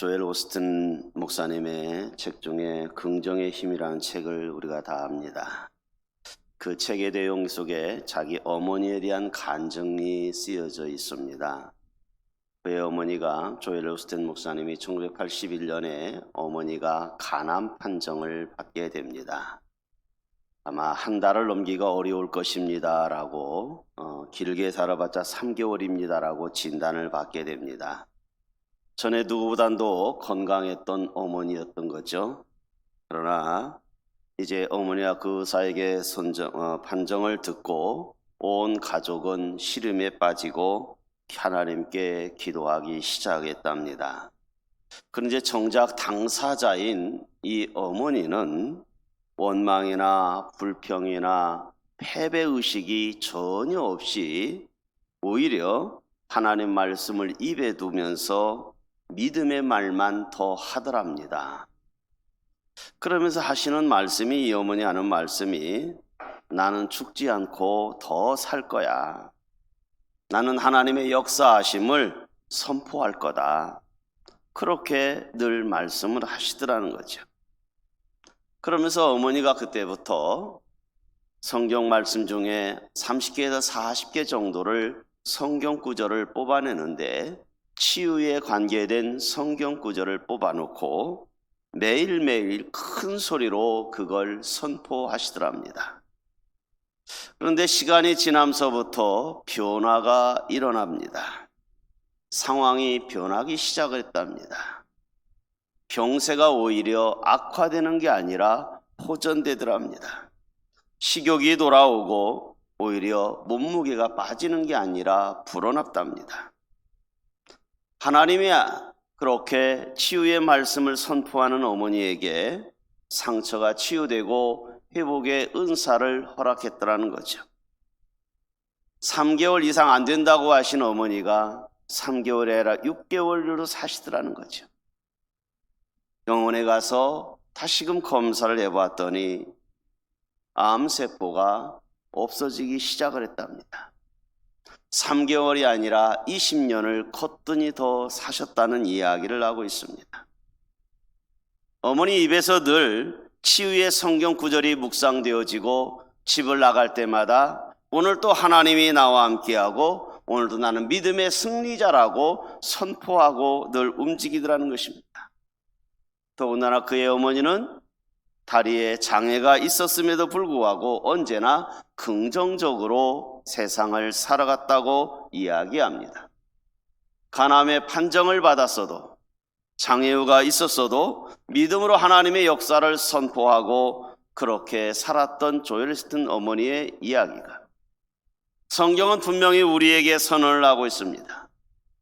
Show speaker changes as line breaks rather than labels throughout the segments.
조엘 오스틴 목사님의 책 중에 긍정의 힘이라는 책을 우리가 다 압니다. 그 책의 내용 속에 자기 어머니에 대한 간증이 쓰여져 있습니다. 그의 어머니가 조엘 오스틴 목사님이 1981년에 어머니가 간암 판정을 받게 됩니다. 아마 한 달을 넘기기가 어려울 것입니다 라고 길게 살아봤자 3개월입니다 라고 진단을 받게 됩니다. 전에 누구보다도 건강했던 어머니였던 거죠. 그러나 이제 어머니가 그 의사에게 판정을 듣고 온 가족은 시름에 빠지고 하나님께 기도하기 시작했답니다. 그런데 정작 당사자인 이 어머니는 원망이나 불평이나 패배의식이 전혀 없이 오히려 하나님 말씀을 입에 두면서 믿음의 말만 더 하더랍니다. 그러면서 하시는 말씀이, 이 어머니 하는 말씀이, 나는 죽지 않고 더 살 거야. 나는 하나님의 역사하심을 선포할 거다. 그렇게 늘 말씀을 하시더라는 거죠. 그러면서 어머니가 그때부터 성경 말씀 중에 30개에서 40개 정도를 성경 구절을 뽑아내는데 치유에 관계된 성경 구절을 뽑아놓고 매일매일 큰 소리로 그걸 선포하시더랍니다. 그런데 시간이 지나면서부터 변화가 일어납니다. 상황이 변하기 시작을 했답니다. 병세가 오히려 악화되는 게 아니라 호전되더랍니다. 식욕이 돌아오고 오히려 몸무게가 빠지는 게 아니라 불어났답니다. 하나님이 그렇게 치유의 말씀을 선포하는 어머니에게 상처가 치유되고 회복의 은사를 허락했더라는 거죠. 3개월 이상 안 된다고 하신 어머니가 3개월이 아니라 6개월로 사시더라는 거죠. 병원에 가서 다시금 검사를 해봤더니 암세포가 없어지기 시작을 했답니다. 3개월이 아니라 20년을 거뜬히 더 사셨다는 이야기를 하고 있습니다. 어머니 입에서 늘 치유의 성경 구절이 묵상되어지고 집을 나갈 때마다 오늘 또 하나님이 나와 함께하고 오늘도 나는 믿음의 승리자라고 선포하고 늘 움직이더라는 것입니다. 더군다나 그의 어머니는 다리에 장애가 있었음에도 불구하고 언제나 긍정적으로 세상을 살아갔다고 이야기합니다. 간암의 판정을 받았어도 장애우가 있었어도 믿음으로 하나님의 역사를 선포하고 그렇게 살았던 조엘 오스틴 어머니의 이야기가, 성경은 분명히 우리에게 선언을 하고 있습니다.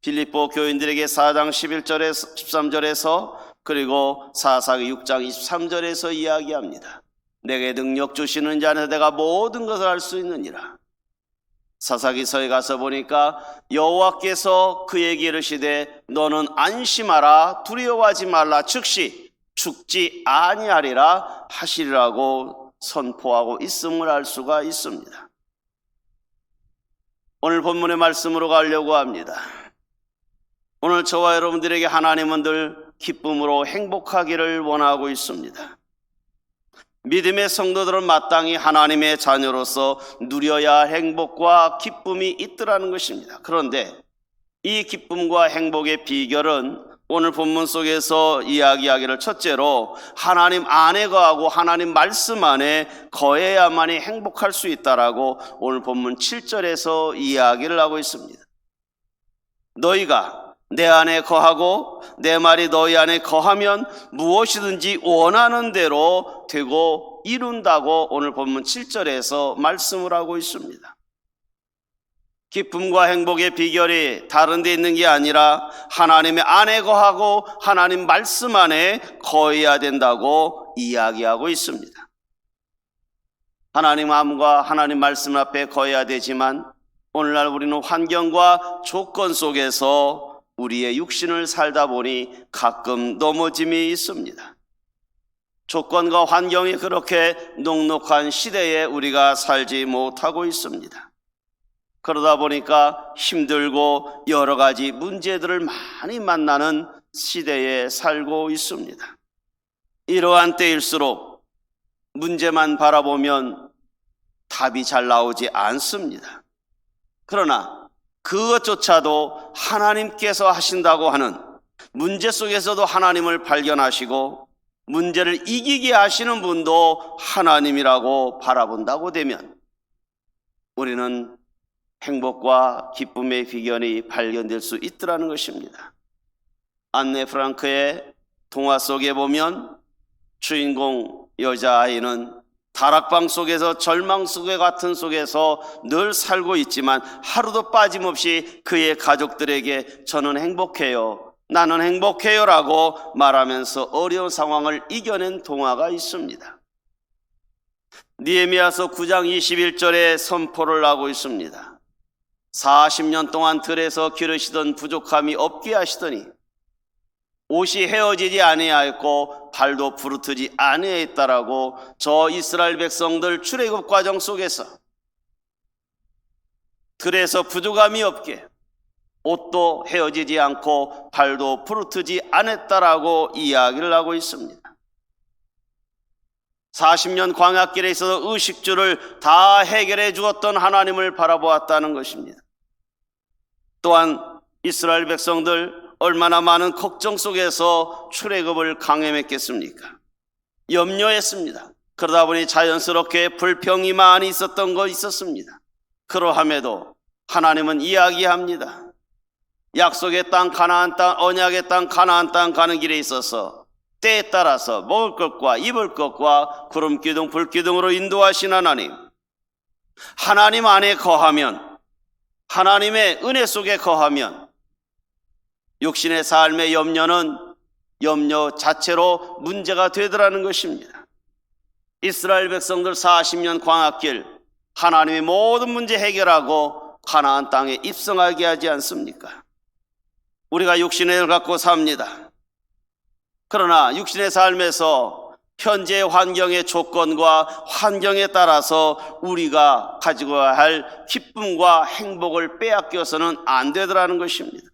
빌립보 교인들에게 4장 11절에 13절에서 그리고 사사기 6장 23절에서 이야기합니다. 내게 능력 주시는 자는 내가 모든 것을 할 수 있느니라. 사사기서에 가서 보니까 여호와께서 그에게 이르시되 너는 안심하라, 두려워하지 말라, 즉시 죽지 아니하리라 하시리라고 선포하고 있음을 알 수가 있습니다. 오늘 본문의 말씀으로 가려고 합니다. 오늘 저와 여러분들에게 하나님은 늘 기쁨으로 행복하기를 원하고 있습니다. 믿음의 성도들은 마땅히 하나님의 자녀로서 누려야 할 행복과 기쁨이 있더라는 것입니다. 그런데 이 기쁨과 행복의 비결은 오늘 본문 속에서 이야기하기를 첫째로 하나님 안에 거하고 하나님 말씀 안에 거해야만이 행복할 수 있다라고 오늘 본문 7절에서 이야기를 하고 있습니다. 너희가 내 안에 거하고 내 말이 너희 안에 거하면 무엇이든지 원하는 대로 되고 이룬다고 오늘 본문 7절에서 말씀을 하고 있습니다. 기쁨과 행복의 비결이 다른 데 있는 게 아니라 하나님의 안에 거하고 하나님 말씀 안에 거해야 된다고 이야기하고 있습니다. 하나님 마음과 하나님 말씀 앞에 거해야 되지만 오늘날 우리는 환경과 조건 속에서 우리의 육신을 살다 보니 가끔 넘어짐이 있습니다. 조건과 환경이 그렇게 녹록한 시대에 우리가 살지 못하고 있습니다. 그러다 보니까 힘들고 여러 가지 문제들을 많이 만나는 시대에 살고 있습니다. 이러한 때일수록 문제만 바라보면 답이 잘 나오지 않습니다. 그러나 그것조차도 하나님께서 하신다고 하는 문제 속에서도 하나님을 발견하시고 문제를 이기게 하시는 분도 하나님이라고 바라본다고 되면 우리는 행복과 기쁨의 비결이 발견될 수 있더라는 것입니다. 안네 프랑크의 동화 속에 보면 주인공 여자아이는 다락방 속에서 절망 속에 같은 속에서 늘 살고 있지만 하루도 빠짐없이 그의 가족들에게 저는 행복해요, 나는 행복해요 라고 말하면서 어려운 상황을 이겨낸 동화가 있습니다. 느헤미야서 9장 21절에 선포를 하고 있습니다. 40년 동안 들에서 기르시던 부족함이 없게 하시더니 옷이 헤어지지 아니하였고 발도 부르트지 아니하였다라고 저 이스라엘 백성들 출애굽 과정 속에서 들에서 부족함이 없게 옷도 헤어지지 않고 발도 부르트지 않았다라고 이야기를 하고 있습니다. 40년 광야길에 있어서 의식주를 다 해결해 주었던 하나님을 바라보았다는 것입니다. 또한 이스라엘 백성들 얼마나 많은 걱정 속에서 출애굽을 강행했겠습니까? 염려했습니다. 그러다 보니 자연스럽게 불평이 많이 있었던 거 있었습니다. 그러함에도 하나님은 이야기합니다. 약속의 땅 가나안 땅, 언약의 땅 가나안 땅 가는 길에 있어서 때에 따라서 먹을 것과 입을 것과 구름 기둥 불 기둥으로 인도하신 하나님, 하나님 안에 거하면, 하나님의 은혜 속에 거하면 육신의 삶의 염려는 염려 자체로 문제가 되더라는 것입니다. 이스라엘 백성들 40년 광야길 하나님의 모든 문제 해결하고 가나안 땅에 입성하게 하지 않습니까? 우리가 육신의 을 갖고 삽니다. 그러나 육신의 삶에서 현재의 환경의 조건과 환경에 따라서 우리가 가지고 할 기쁨과 행복을 빼앗겨서는 안 되더라는 것입니다.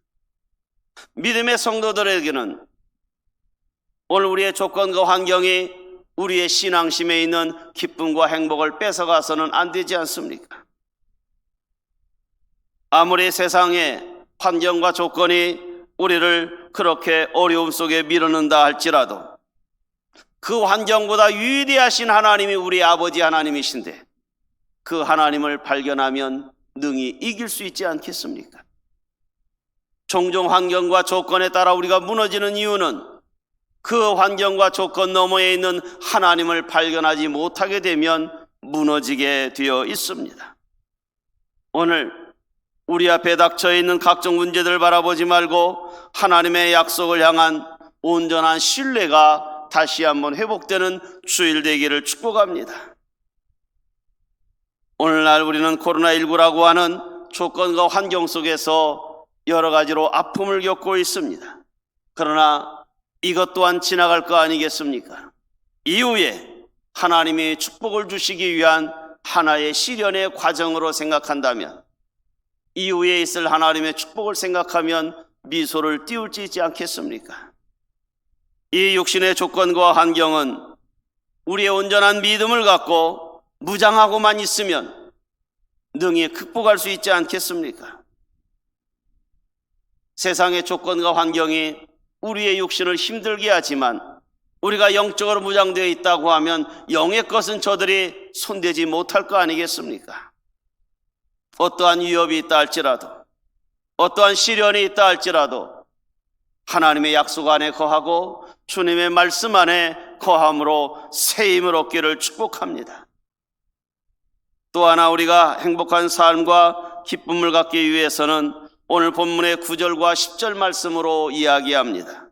믿음의 성도들에게는 오늘 우리의 조건과 환경이 우리의 신앙심에 있는 기쁨과 행복을 뺏어가서는 안 되지 않습니까? 아무리 세상의 환경과 조건이 우리를 그렇게 어려움 속에 밀어넣는다 할지라도 그 환경보다 위대하신 하나님이 우리 아버지 하나님이신데 그 하나님을 발견하면 능히 이길 수 있지 않겠습니까? 종종 환경과 조건에 따라 우리가 무너지는 이유는 그 환경과 조건 너머에 있는 하나님을 발견하지 못하게 되면 무너지게 되어 있습니다. 오늘 우리 앞에 닥쳐 있는 각종 문제들을 바라보지 말고 하나님의 약속을 향한 온전한 신뢰가 다시 한번 회복되는 주일 되기를 축복합니다. 오늘날 우리는 코로나19라고 하는 조건과 환경 속에서 여러 가지로 아픔을 겪고 있습니다. 그러나 이것 또한 지나갈 거 아니겠습니까? 이후에 하나님이 축복을 주시기 위한 하나의 시련의 과정으로 생각한다면, 이후에 있을 하나님의 축복을 생각하면 미소를 띄울 수 있지 않겠습니까? 이 육신의 조건과 환경은 우리의 온전한 믿음을 갖고 무장하고만 있으면 능히 극복할 수 있지 않겠습니까? 세상의 조건과 환경이 우리의 육신을 힘들게 하지만 우리가 영적으로 무장되어 있다고 하면 영의 것은 저들이 손대지 못할 거 아니겠습니까? 어떠한 위협이 있다 할지라도, 어떠한 시련이 있다 할지라도 하나님의 약속 안에 거하고 주님의 말씀 안에 거함으로 새 힘을 얻기를 축복합니다. 또 하나 우리가 행복한 삶과 기쁨을 갖기 위해서는 오늘 본문의 9절과 10절 말씀으로 이야기합니다.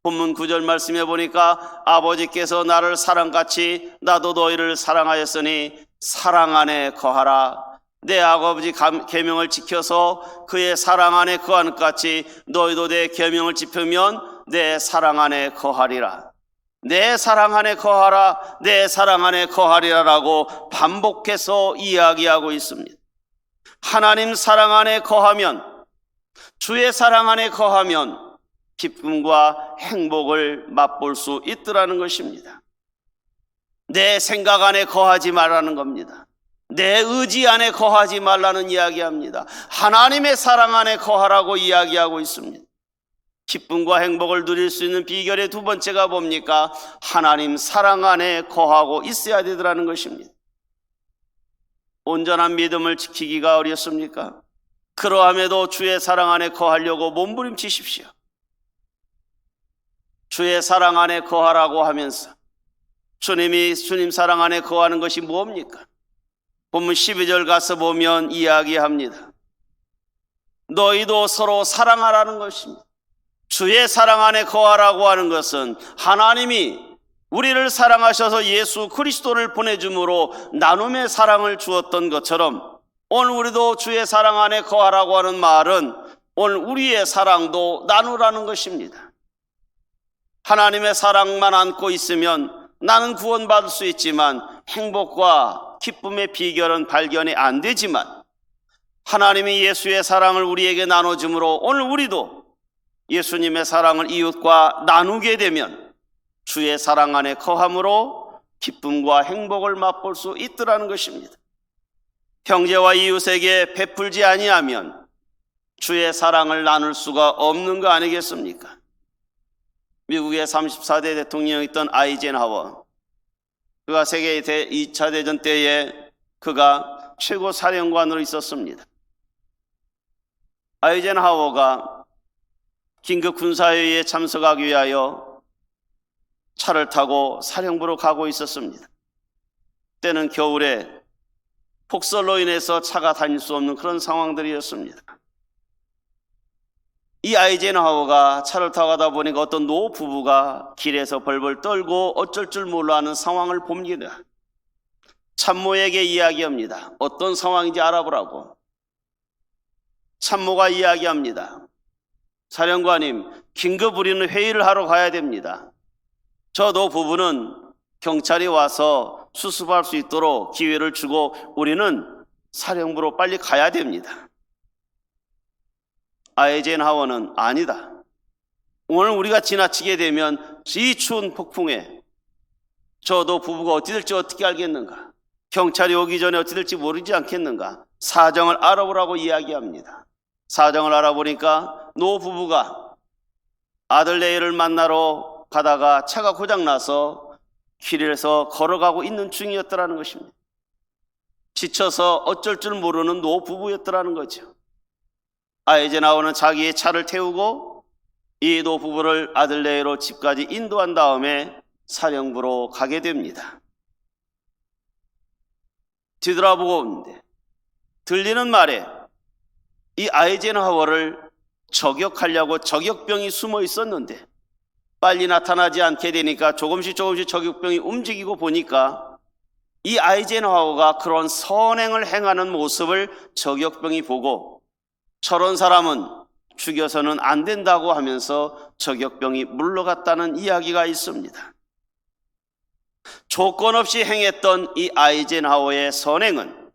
본문 9절 말씀에 보니까 아버지께서 나를 사랑같이 나도 너희를 사랑하였으니 사랑 안에 거하라. 내 아버지 계명을 지켜서 그의 사랑 안에 거하는 같이 너희도 내 계명을 지키면 내 사랑 안에 거하리라. 내 사랑 안에 거하라, 내 사랑 안에 거하리라라고 반복해서 이야기하고 있습니다. 하나님 사랑 안에 거하면, 주의 사랑 안에 거하면 기쁨과 행복을 맛볼 수 있더라는 것입니다. 내 생각 안에 거하지 말라는 겁니다. 내 의지 안에 거하지 말라는 이야기합니다. 하나님의 사랑 안에 거하라고 이야기하고 있습니다. 기쁨과 행복을 누릴 수 있는 비결의 두 번째가 뭡니까? 하나님 사랑 안에 거하고 있어야 되더라는 것입니다. 온전한 믿음을 지키기가 어렵습니까? 그러함에도 주의 사랑 안에 거하려고 몸부림치십시오. 주의 사랑 안에 거하라고 하면서 주님 사랑 안에 거하는 것이 뭡니까? 본문 12절 가서 보면 이야기합니다. 너희도 서로 사랑하라는 것입니다. 주의 사랑 안에 거하라고 하는 것은 하나님이 우리를 사랑하셔서 예수 그리스도를 보내줌으로 나눔의 사랑을 주었던 것처럼 오늘 우리도 주의 사랑 안에 거하라고 하는 말은 오늘 우리의 사랑도 나누라는 것입니다. 하나님의 사랑만 안고 있으면 나는 구원받을 수 있지만 행복과 기쁨의 비결은 발견이 안 되지만 하나님이 예수의 사랑을 우리에게 나눠줌으로 오늘 우리도 예수님의 사랑을 이웃과 나누게 되면 주의 사랑 안에 거함으로 기쁨과 행복을 맛볼 수 있더라는 것입니다. 형제와 이웃에게 베풀지 아니하면 주의 사랑을 나눌 수가 없는 거 아니겠습니까? 미국의 34대 대통령이었던 아이젠하워, 그가 세계 2차 대전 때에 그가 최고 사령관으로 있었습니다. 아이젠하워가 긴급 군사회의에 참석하기 위하여 차를 타고 사령부로 가고 있었습니다. 때는 겨울에 폭설로 인해서 차가 다닐 수 없는 그런 상황들이었습니다. 이 아이젠하워가 차를 타고 가다 보니까 어떤 노 부부가 길에서 벌벌 떨고 어쩔 줄 몰라 하는 상황을 봅니다. 참모에게 이야기합니다. 어떤 상황인지 알아보라고. 참모가 이야기합니다. 사령관님, 긴급 우리는 회의를 하러 가야 됩니다. 저 노 부부는 경찰이 와서 수습할 수 있도록 기회를 주고 우리는 사령부로 빨리 가야 됩니다. 아이젠하워는 아니다. 오늘 우리가 지나치게 되면 이 추운 폭풍에 저도 부부가 어찌 될지 어떻게 알겠는가? 경찰이 오기 전에 어찌 될지 모르지 않겠는가? 사정을 알아보라고 이야기합니다. 사정을 알아보니까 노 부부가 아들 내일을 만나러 가다가 차가 고장나서 길에서 걸어가고 있는 중이었더라는 것입니다. 지쳐서 어쩔 줄 모르는 노 부부였더라는 거죠. 아이젠하워는 자기의 차를 태우고 이 노 부부를 아들레이로 집까지 인도한 다음에 사령부로 가게 됩니다. 뒤돌아보고 오는데 들리는 말에 이 아이젠하워를 저격하려고 저격병이 숨어 있었는데 빨리 나타나지 않게 되니까 조금씩 저격병이 움직이고 보니까 이 아이젠하워가 그런 선행을 행하는 모습을 저격병이 보고 저런 사람은 죽여서는 안 된다고 하면서 저격병이 물러갔다는 이야기가 있습니다. 조건 없이 행했던 이 아이젠하워의 선행은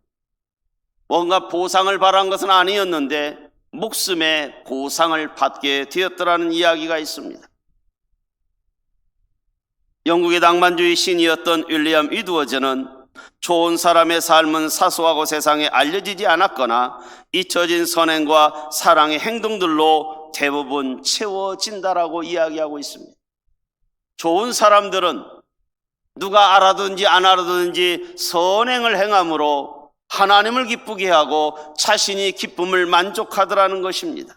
뭔가 보상을 바란 것은 아니었는데 목숨의 보상을 받게 되었더라는 이야기가 있습니다. 영국의 낭만주의 신이었던 윌리엄 이드워즈는 좋은 사람의 삶은 사소하고 세상에 알려지지 않았거나 잊혀진 선행과 사랑의 행동들로 대부분 채워진다라고 이야기하고 있습니다. 좋은 사람들은 누가 알아든지 안 알아든지 선행을 행함으로 하나님을 기쁘게 하고 자신이 기쁨을 만족하더라는 것입니다.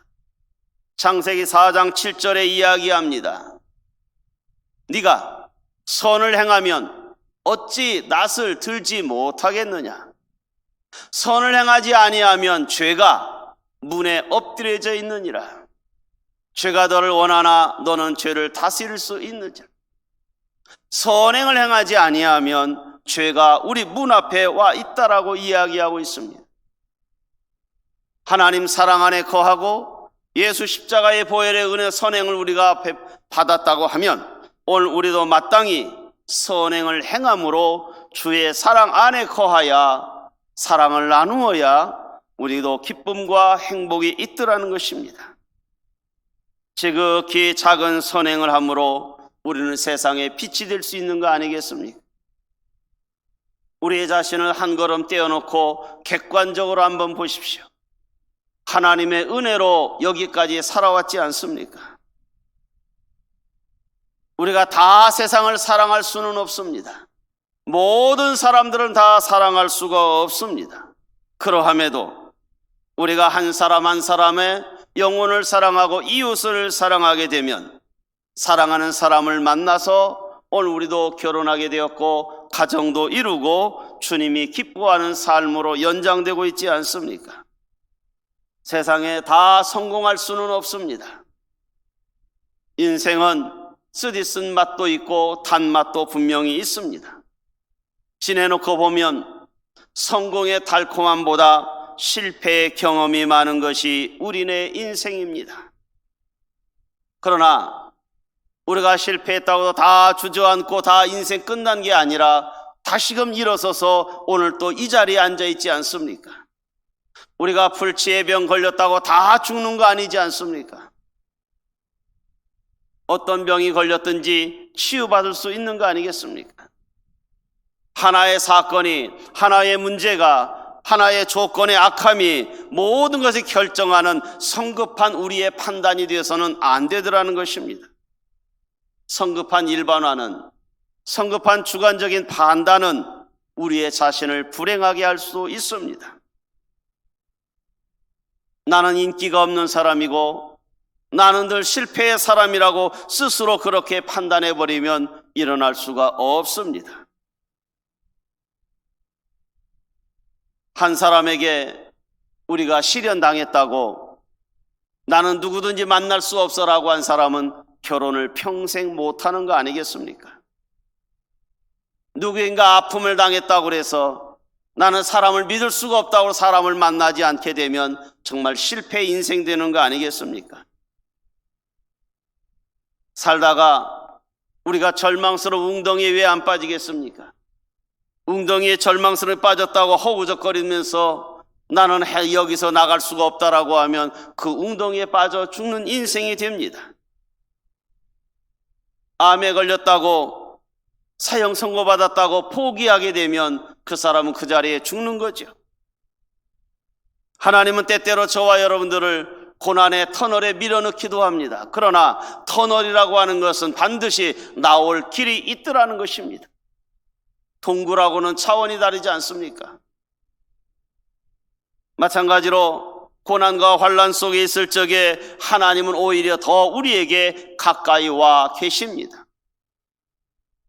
창세기 4장 7절에 이야기합니다. 네가 선을 행하면 어찌 낯을 들지 못하겠느냐? 선을 행하지 아니하면 죄가 문에 엎드려져 있느니라. 죄가 너를 원하나 너는 죄를 다스릴 수 있느냐? 선행을 행하지 아니하면 죄가 우리 문 앞에 와 있다라고 이야기하고 있습니다. 하나님 사랑 안에 거하고 예수 십자가의 보혈의 은혜 선행을 우리가 받았다고 하면 오늘 우리도 마땅히 선행을 행함으로 주의 사랑 안에 거하여 사랑을 나누어야 우리도 기쁨과 행복이 있더라는 것입니다. 지극히 작은 선행을 함으로 우리는 세상에 빛이 될 수 있는 거 아니겠습니까? 우리의 자신을 한 걸음 떼어놓고 객관적으로 한번 보십시오. 하나님의 은혜로 여기까지 살아왔지 않습니까? 우리가 다 세상을 사랑할 수는 없습니다. 모든 사람들은 다 사랑할 수가 없습니다. 그러함에도 우리가 한 사람 한 사람의 영혼을 사랑하고 이웃을 사랑하게 되면 사랑하는 사람을 만나서 오늘 우리도 결혼하게 되었고 가정도 이루고 주님이 기뻐하는 삶으로 연장되고 있지 않습니까? 세상에 다 성공할 수는 없습니다. 인생은 쓰디쓴 맛도 있고 단맛도 분명히 있습니다. 지내놓고 보면 성공의 달콤함보다 실패의 경험이 많은 것이 우리네 인생입니다. 그러나 우리가 실패했다고 다 주저앉고 다 인생 끝난 게 아니라 다시금 일어서서 오늘 또 이 자리에 앉아 있지 않습니까? 우리가 불치의 병 걸렸다고 다 죽는 거 아니지 않습니까? 어떤 병이 걸렸든지 치유받을 수 있는 거 아니겠습니까? 하나의 사건이, 하나의 문제가, 하나의 조건의 악함이 모든 것을 결정하는 성급한 우리의 판단이 되어서는 안 되더라는 것입니다. 성급한 일반화는, 성급한 주관적인 판단은 우리의 자신을 불행하게 할 수 있습니다. 나는 인기가 없는 사람이고 나는 늘 실패의 사람이라고 스스로 그렇게 판단해버리면 일어날 수가 없습니다. 한 사람에게 우리가 실현당했다고 나는 누구든지 만날 수 없어라고 한 사람은 결혼을 평생 못하는 거 아니겠습니까? 누구인가 아픔을 당했다고 해서 나는 사람을 믿을 수가 없다고 사람을 만나지 않게 되면 정말 실패 인생 되는 거 아니겠습니까? 살다가 우리가 절망스러운 웅덩이에 왜 안 빠지겠습니까? 웅덩이에 절망스러워 빠졌다고 허우적거리면서 나는 여기서 나갈 수가 없다라고 하면 그 웅덩이에 빠져 죽는 인생이 됩니다. 암에 걸렸다고 사형 선고받았다고 포기하게 되면 그 사람은 그 자리에 죽는 거죠. 하나님은 때때로 저와 여러분들을 고난의 터널에 밀어넣기도 합니다. 그러나 터널이라고 하는 것은 반드시 나올 길이 있더라는 것입니다. 동굴하고는 차원이 다르지 않습니까? 마찬가지로 고난과 환난 속에 있을 적에 하나님은 오히려 더 우리에게 가까이 와 계십니다.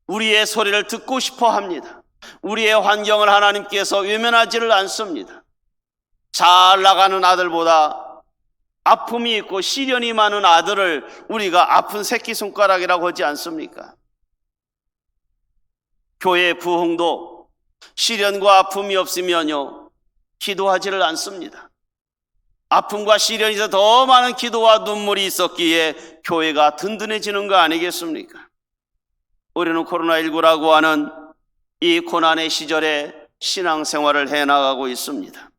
우리의 소리를 듣고 싶어 합니다. 우리의 환경을 하나님께서 외면하지를 않습니다. 잘 나가는 아들보다 아픔이 있고 시련이 많은 아들을 우리가 아픈 새끼손가락이라고 하지 않습니까? 교회 부흥도 시련과 아픔이 없으면요 기도하지를 않습니다. 아픔과 시련이 더 많은 기도와 눈물이 있었기에 교회가 든든해지는 거 아니겠습니까? 우리는 코로나19라고 하는 이 고난의 시절에 신앙생활을 해나가고 있습니다.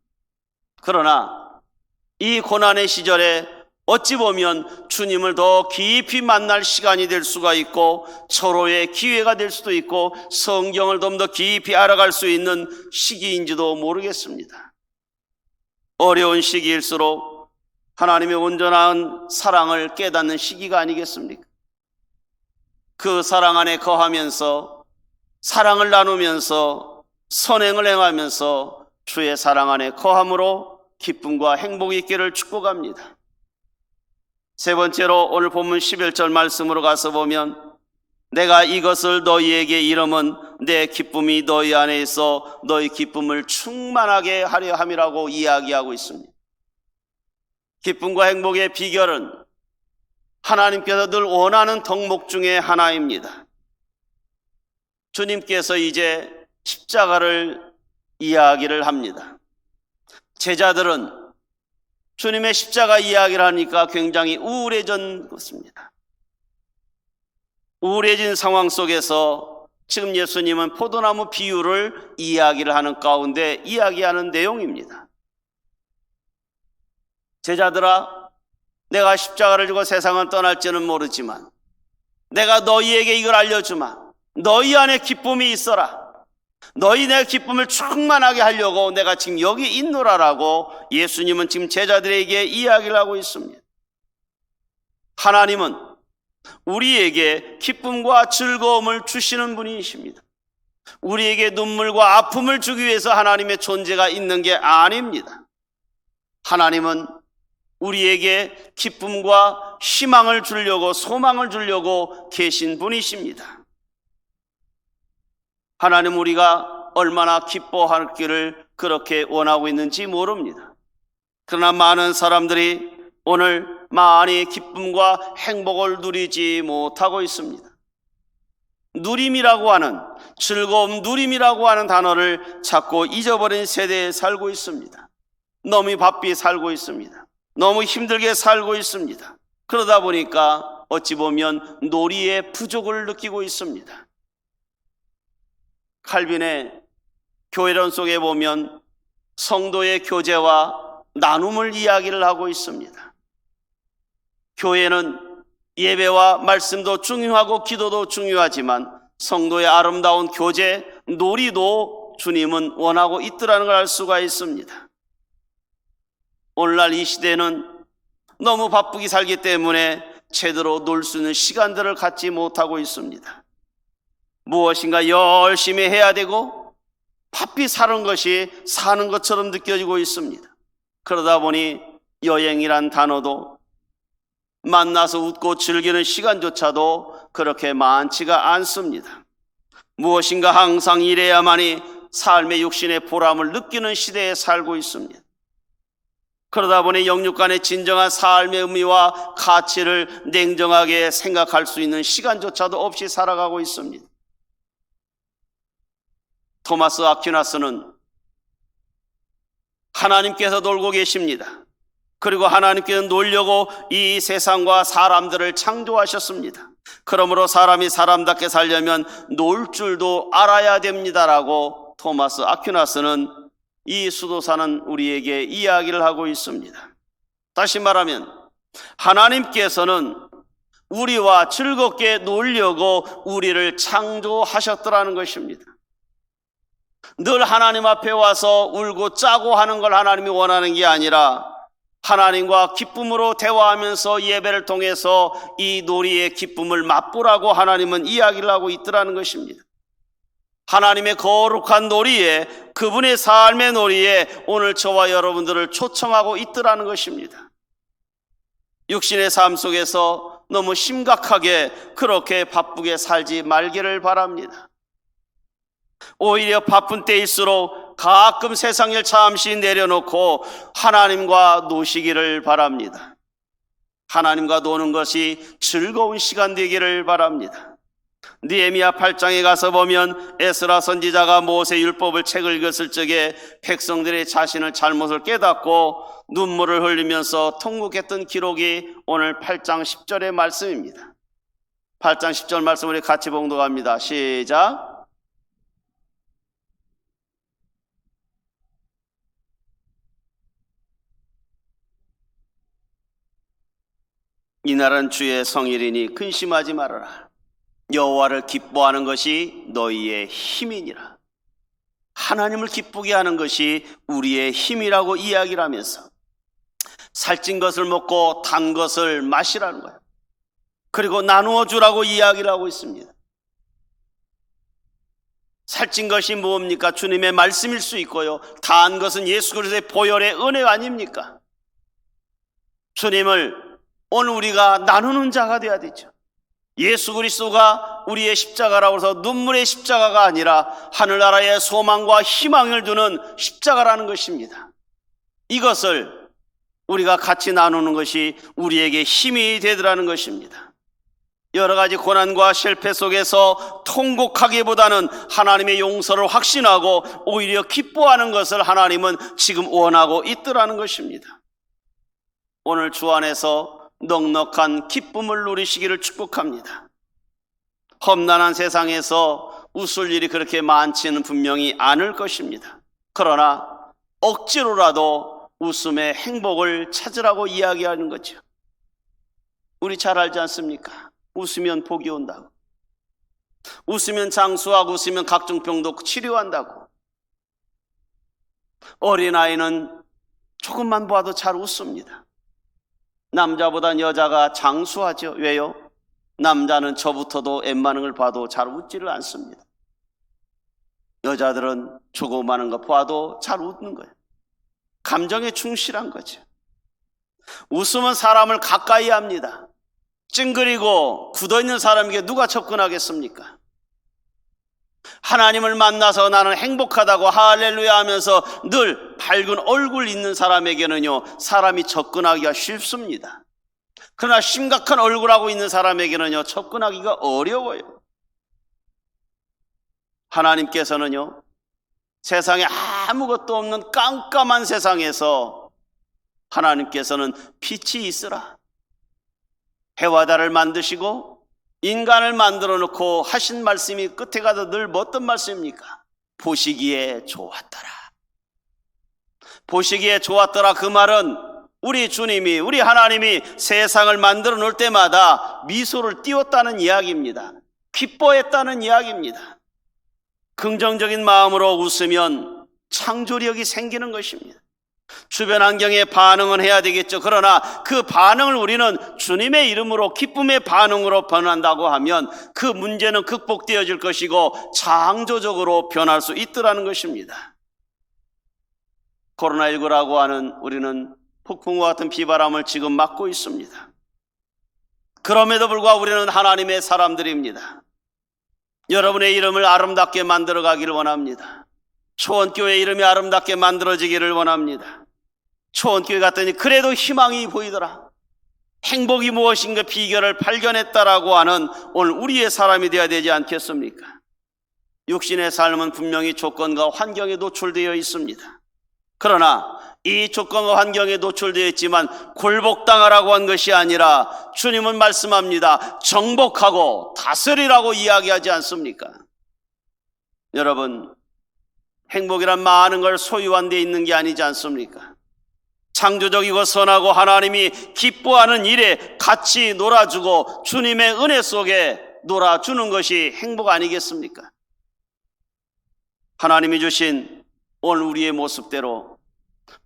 그러나 이 고난의 시절에 어찌 보면 주님을 더 깊이 만날 시간이 될 수가 있고 서로의 기회가 될 수도 있고 성경을 좀 더 깊이 알아갈 수 있는 시기인지도 모르겠습니다. 어려운 시기일수록 하나님의 온전한 사랑을 깨닫는 시기가 아니겠습니까? 그 사랑 안에 거하면서 사랑을 나누면서 선행을 행하면서 주의 사랑 안에 거함으로 기쁨과 행복이 있기를 축복합니다. 세 번째로 오늘 본문 11절 말씀으로 가서 보면 내가 이것을 너희에게 이름은 내 기쁨이 너희 안에 있어 너희 기쁨을 충만하게 하려 함이라고 이야기하고 있습니다. 기쁨과 행복의 비결은 하나님께서 늘 원하는 덕목 중에 하나입니다. 주님께서 이제 십자가를 이야기를 합니다. 제자들은 주님의 십자가 이야기를 하니까 굉장히 우울해진 것입니다. 우울해진 상황 속에서 지금 예수님은 포도나무 비유를 이야기를 하는 가운데 이야기하는 내용입니다. 제자들아, 내가 십자가를 지고 세상을 떠날지는 모르지만 내가 너희에게 이걸 알려주마. 너희 안에 기쁨이 있어라. 너희 내 기쁨을 충만하게 하려고 내가 지금 여기 있노라라고 예수님은 지금 제자들에게 이야기를 하고 있습니다. 하나님은 우리에게 기쁨과 즐거움을 주시는 분이십니다. 우리에게 눈물과 아픔을 주기 위해서 하나님의 존재가 있는 게 아닙니다. 하나님은 우리에게 기쁨과 희망을 주려고, 소망을 주려고 계신 분이십니다. 하나님 우리가 얼마나 기뻐하기를 그렇게 원하고 있는지 모릅니다. 그러나 많은 사람들이 오늘 많이 기쁨과 행복을 누리지 못하고 있습니다. 누림이라고 하는, 즐거움, 누림이라고 하는 단어를 자꾸 잊어버린 세대에 살고 있습니다. 너무 바삐 살고 있습니다. 너무 힘들게 살고 있습니다. 그러다 보니까 어찌 보면 놀이의 부족을 느끼고 있습니다. 칼빈의 교회론 속에 보면 성도의 교제와 나눔을 이야기를 하고 있습니다. 교회는 예배와 말씀도 중요하고 기도도 중요하지만 성도의 아름다운 교제, 놀이도 주님은 원하고 있더라는 걸 알 수가 있습니다. 오늘날 이 시대는 너무 바쁘게 살기 때문에 제대로 놀 수 있는 시간들을 갖지 못하고 있습니다. 무엇인가 열심히 해야 되고 바삐 사는 것이 사는 것처럼 느껴지고 있습니다. 그러다 보니 여행이란 단어도, 만나서 웃고 즐기는 시간조차도 그렇게 많지가 않습니다. 무엇인가 항상 일해야만이 삶의 육신의 보람을 느끼는 시대에 살고 있습니다. 그러다 보니 영육 간의 진정한 삶의 의미와 가치를 냉정하게 생각할 수 있는 시간조차도 없이 살아가고 있습니다. 토마스 아퀴나스는 하나님께서 놀고 계십니다. 그리고 하나님께서 놀려고 이 세상과 사람들을 창조하셨습니다. 그러므로 사람이 사람답게 살려면 놀 줄도 알아야 됩니다라고 토마스 아퀴나스는 이 수도사는 우리에게 이야기를 하고 있습니다. 다시 말하면 하나님께서는 우리와 즐겁게 놀려고 우리를 창조하셨더라는 것입니다. 늘 하나님 앞에 와서 울고 짜고 하는 걸 하나님이 원하는 게 아니라 하나님과 기쁨으로 대화하면서 예배를 통해서 이 놀이의 기쁨을 맛보라고 하나님은 이야기를 하고 있더라는 것입니다. 하나님의 거룩한 놀이에, 그분의 삶의 놀이에 오늘 저와 여러분들을 초청하고 있더라는 것입니다. 육신의 삶 속에서 너무 심각하게 그렇게 바쁘게 살지 말기를 바랍니다. 오히려 바쁜 때일수록 가끔 세상을 잠시 내려놓고 하나님과 노시기를 바랍니다. 하나님과 노는 것이 즐거운 시간 되기를 바랍니다. 느헤미야 8장에 가서 보면 에스라 선지자가 모세 율법을 책을 읽었을 적에 백성들의 자신을 잘못을 깨닫고 눈물을 흘리면서 통곡했던 기록이 오늘 8장 10절의 말씀입니다. 8장 10절 말씀 우리 같이 봉독합니다. 시작. 이날은 주의 성일이니 근심하지 말아라. 여호와를 기뻐하는 것이 너희의 힘이니라. 하나님을 기쁘게 하는 것이 우리의 힘이라고 이야기를 하면서 살찐 것을 먹고 단 것을 마시라는 거예요. 그리고 나누어 주라고 이야기를 하고 있습니다. 살찐 것이 뭡니까? 주님의 말씀일 수 있고요, 단 것은 예수 그리스도의 보혈의 은혜 아닙니까? 주님을 오늘 우리가 나누는 자가 되어야 되죠. 예수 그리스도가 우리의 십자가라고 해서 눈물의 십자가가 아니라 하늘나라의 소망과 희망을 주는 십자가라는 것입니다. 이것을 우리가 같이 나누는 것이 우리에게 힘이 되더라는 것입니다. 여러 가지 고난과 실패 속에서 통곡하기보다는 하나님의 용서를 확신하고 오히려 기뻐하는 것을 하나님은 지금 원하고 있더라는 것입니다. 오늘 주 안에서 넉넉한 기쁨을 누리시기를 축복합니다. 험난한 세상에서 웃을 일이 그렇게 많지는 분명히 않을 것입니다. 그러나 억지로라도 웃음의 행복을 찾으라고 이야기하는 거죠. 우리 잘 알지 않습니까? 웃으면 복이 온다고. 웃으면 장수하고 웃으면 각종 병도 치료한다고. 어린아이는 조금만 봐도 잘 웃습니다. 남자보단 여자가 장수하죠. 왜요? 남자는 저부터도 웬만한 걸 봐도 잘 웃지를 않습니다. 여자들은 조그마한 거 봐도 잘 웃는 거예요. 감정에 충실한 거죠. 웃으면 사람을 가까이 합니다. 찡그리고 굳어있는 사람에게 누가 접근하겠습니까? 하나님을 만나서 나는 행복하다고 할렐루야 하면서 늘 밝은 얼굴 있는 사람에게는요, 사람이 접근하기가 쉽습니다. 그러나 심각한 얼굴하고 있는 사람에게는요, 접근하기가 어려워요. 하나님께서는요, 세상에 아무것도 없는 깜깜한 세상에서 하나님께서는 빛이 있으라, 해와 달을 만드시고 인간을 만들어 놓고 하신 말씀이 끝에 가도 늘 어떤 말씀입니까? 보시기에 좋았더라. 보시기에 좋았더라. 그 말은 우리 주님이, 우리 하나님이 세상을 만들어 놓을 때마다 미소를 띄웠다는 이야기입니다. 기뻐했다는 이야기입니다. 긍정적인 마음으로 웃으면 창조력이 생기는 것입니다. 주변 환경에 반응은 해야 되겠죠. 그러나 그 반응을 우리는 주님의 이름으로 기쁨의 반응으로 변한다고 하면 그 문제는 극복되어질 것이고 창조적으로 변할 수 있더라는 것입니다. 코로나19라고 하는 우리는 폭풍과 같은 비바람을 지금 맞고 있습니다. 그럼에도 불구하고 우리는 하나님의 사람들입니다. 여러분의 이름을 아름답게 만들어 가기를 원합니다. 초원교회 이름이 아름답게 만들어지기를 원합니다. 초원교회 갔더니 그래도 희망이 보이더라. 행복이 무엇인가 비결을 발견했다라고 하는 오늘 우리의 사람이 되어야 되지 않겠습니까? 육신의 삶은 분명히 조건과 환경에 노출되어 있습니다. 그러나 이 조건과 환경에 노출되어 있지만 굴복당하라고 한 것이 아니라 주님은 말씀합니다. 정복하고 다스리라고 이야기하지 않습니까? 여러분, 행복이란 많은 걸 소유한 데 있는 게 아니지 않습니까? 창조적이고 선하고 하나님이 기뻐하는 일에 같이 놀아주고 주님의 은혜 속에 놀아주는 것이 행복 아니겠습니까? 하나님이 주신 오늘 우리의 모습대로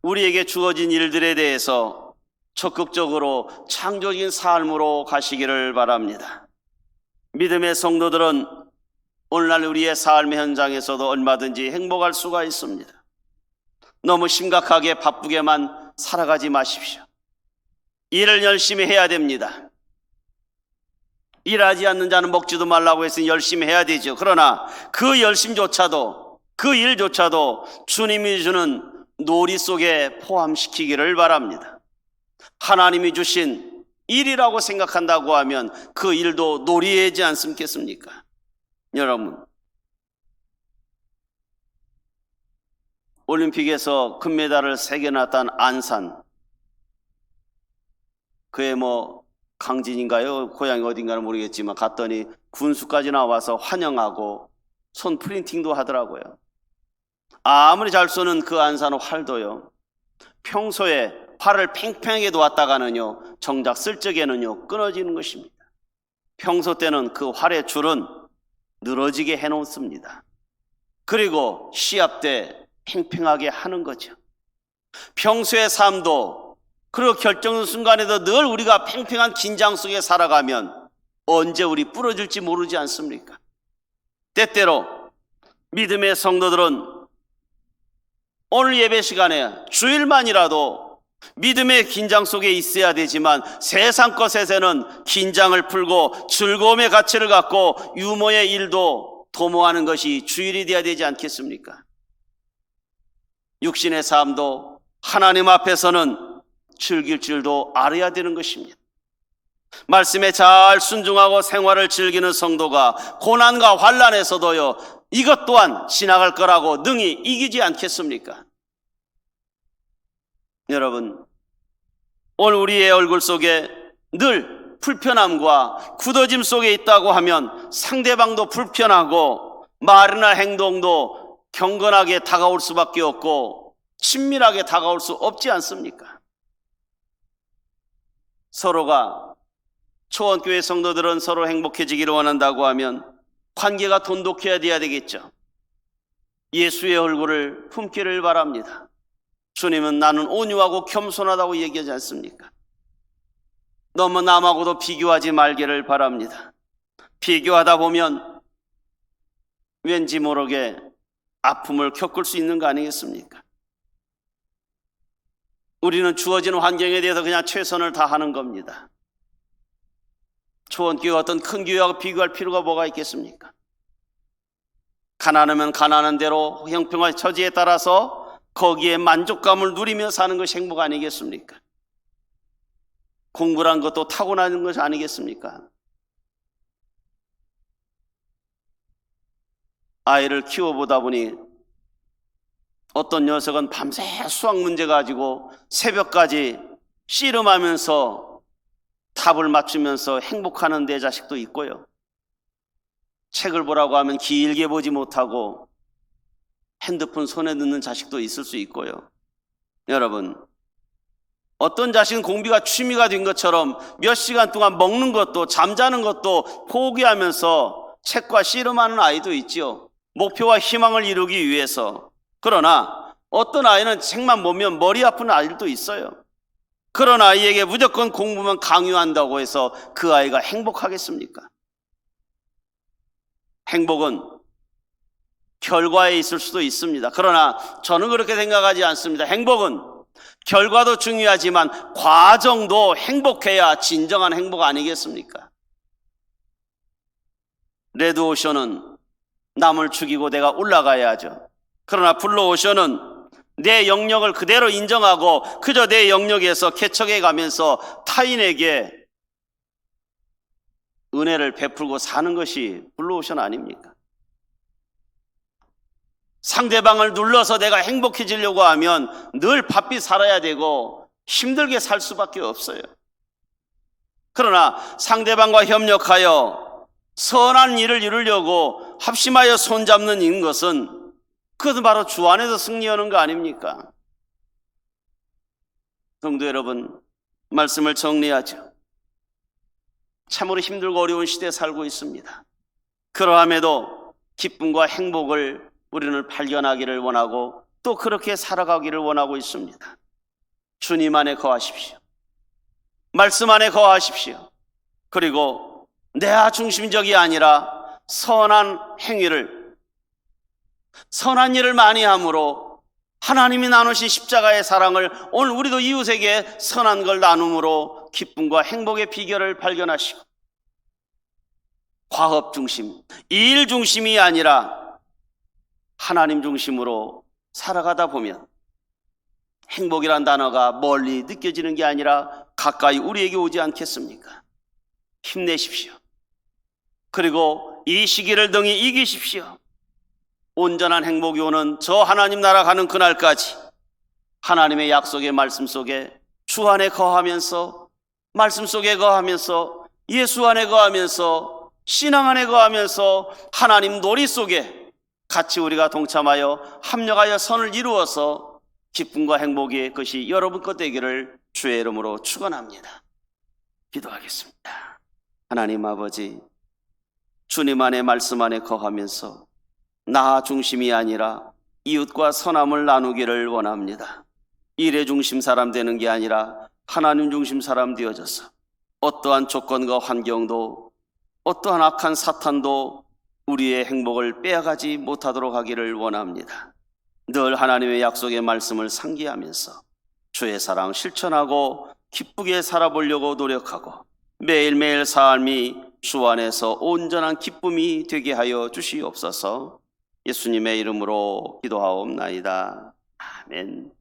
우리에게 주어진 일들에 대해서 적극적으로 창조적인 삶으로 가시기를 바랍니다. 믿음의 성도들은 오늘날 우리의 삶의 현장에서도 얼마든지 행복할 수가 있습니다. 너무 심각하게 바쁘게만 살아가지 마십시오. 일을 열심히 해야 됩니다. 일하지 않는 자는 먹지도 말라고 했으니 열심히 해야 되죠. 그러나 그 열심조차도, 그 일조차도 주님이 주는 놀이 속에 포함시키기를 바랍니다. 하나님이 주신 일이라고 생각한다고 하면 그 일도 놀이이지 않습니까? 여러분, 올림픽에서 금메달을 3개나 딴 안산, 그의 강진인가요? 고향이 어딘가는 모르겠지만 갔더니 군수까지 나와서 환영하고 손 프린팅도 하더라고요. 아무리 잘 쏘는 그 안산 활도요, 평소에 활을 팽팽하게 놓았다가는요, 정작 쓸 적에는요 끊어지는 것입니다. 평소 때는 그 활의 줄은 늘어지게 해놓습니다. 그리고 시합 때 팽팽하게 하는 거죠. 평소의 삶도, 그리고 결정 순간에도 늘 우리가 팽팽한 긴장 속에 살아가면 언제 우리 부러질지 모르지 않습니까? 때때로 믿음의 성도들은 오늘 예배 시간에 주일만이라도 믿음의 긴장 속에 있어야 되지만 세상 것에서는 긴장을 풀고 즐거움의 가치를 갖고 유머의 일도 도모하는 것이 주일이 되어야 되지 않겠습니까? 육신의 삶도 하나님 앞에서는 즐길 줄도 알아야 되는 것입니다. 말씀에 잘 순종하고 생활을 즐기는 성도가 고난과 환난에서도요, 이것 또한 지나갈 거라고 능히 이기지 않겠습니까? 여러분, 오늘 우리의 얼굴 속에 늘 불편함과 굳어짐 속에 있다고 하면 상대방도 불편하고 말이나 행동도 경건하게 다가올 수밖에 없고 친밀하게 다가올 수 없지 않습니까? 서로가 초원교회 성도들은 서로 행복해지기를 원한다고 하면 관계가 돈독해야 되겠죠. 예수의 얼굴을 품기를 바랍니다. 주님은 나는 온유하고 겸손하다고 얘기하지 않습니까? 너무 남하고도 비교하지 말기를 바랍니다. 비교하다 보면 왠지 모르게 아픔을 겪을 수 있는 거 아니겠습니까? 우리는 주어지는 환경에 대해서 그냥 최선을 다하는 겁니다. 초원교회가 어떤 큰 교회하고 비교할 필요가 뭐가 있겠습니까? 가난하면 가난한 대로 형평한 처지에 따라서 거기에 만족감을 누리며 사는 것이 행복 아니겠습니까? 공부란 것도 타고나는 것이 아니겠습니까? 아이를 키워보다 보니 어떤 녀석은 밤새 수학 문제 가지고 새벽까지 씨름하면서 답을 맞추면서 행복하는 내 자식도 있고요. 책을 보라고 하면 길게 보지 못하고 핸드폰 손에 넣는 자식도 있을 수 있고요. 여러분, 어떤 자식은 공부가 취미가 된 것처럼 몇 시간 동안 먹는 것도 잠자는 것도 포기하면서 책과 씨름하는 아이도 있죠. 목표와 희망을 이루기 위해서. 그러나 어떤 아이는 책만 보면 머리 아픈 아이들도 있어요. 그런 아이에게 무조건 공부만 강요한다고 해서 그 아이가 행복하겠습니까? 행복은 결과에 있을 수도 있습니다. 그러나 저는 그렇게 생각하지 않습니다. 행복은 결과도 중요하지만 과정도 행복해야 진정한 행복 아니겠습니까? 레드오션은 남을 죽이고 내가 올라가야죠. 그러나 블루오션은 내 영역을 그대로 인정하고 그저 내 영역에서 개척해 가면서 타인에게 은혜를 베풀고 사는 것이 블루오션 아닙니까? 상대방을 눌러서 내가 행복해지려고 하면 늘 바삐 살아야 되고 힘들게 살 수밖에 없어요. 그러나 상대방과 협력하여 선한 일을 이루려고 합심하여 손잡는 것은 그것은 바로 주 안에서 승리하는 거 아닙니까? 성도 여러분, 말씀을 정리하죠. 참으로 힘들고 어려운 시대에 살고 있습니다. 그러함에도 기쁨과 행복을 우리는 발견하기를 원하고 또 그렇게 살아가기를 원하고 있습니다. 주님 안에 거하십시오. 말씀 안에 거하십시오. 그리고 내 중심적이 아니라 선한 일을 많이 함으로 하나님이 나누신 십자가의 사랑을 오늘 우리도 이웃에게 선한 걸 나눔으로 기쁨과 행복의 비결을 발견하시고 과업 중심, 일 중심이 아니라 하나님 중심으로 살아가다 보면 행복이란 단어가 멀리 느껴지는 게 아니라 가까이 우리에게 오지 않겠습니까? 힘내십시오. 그리고 이 시기를 등히 이기십시오. 온전한 행복이 오는 저 하나님 나라 가는 그날까지 하나님의 약속의 말씀 속에 주 안에 거하면서 말씀 속에 거하면서 예수 안에 거하면서 신앙 안에 거하면서 하나님 놀이 속에 같이 우리가 동참하여 합력하여 선을 이루어서 기쁨과 행복의 것이 여러분 것 되기를 주의 이름으로 축원합니다. 기도하겠습니다. 하나님 아버지, 주님 안에 말씀 안에 거하면서 나 중심이 아니라 이웃과 선함을 나누기를 원합니다. 일의 중심 사람 되는 게 아니라 하나님 중심 사람 되어져서 어떠한 조건과 환경도 어떠한 악한 사탄도 우리의 행복을 빼앗가지 못하도록 하기를 원합니다. 늘 하나님의 약속의 말씀을 상기하면서 주의 사랑 실천하고 기쁘게 살아보려고 노력하고 매일매일 삶이 주 안에서 온전한 기쁨이 되게 하여 주시옵소서. 예수님의 이름으로 기도하옵나이다. 아멘.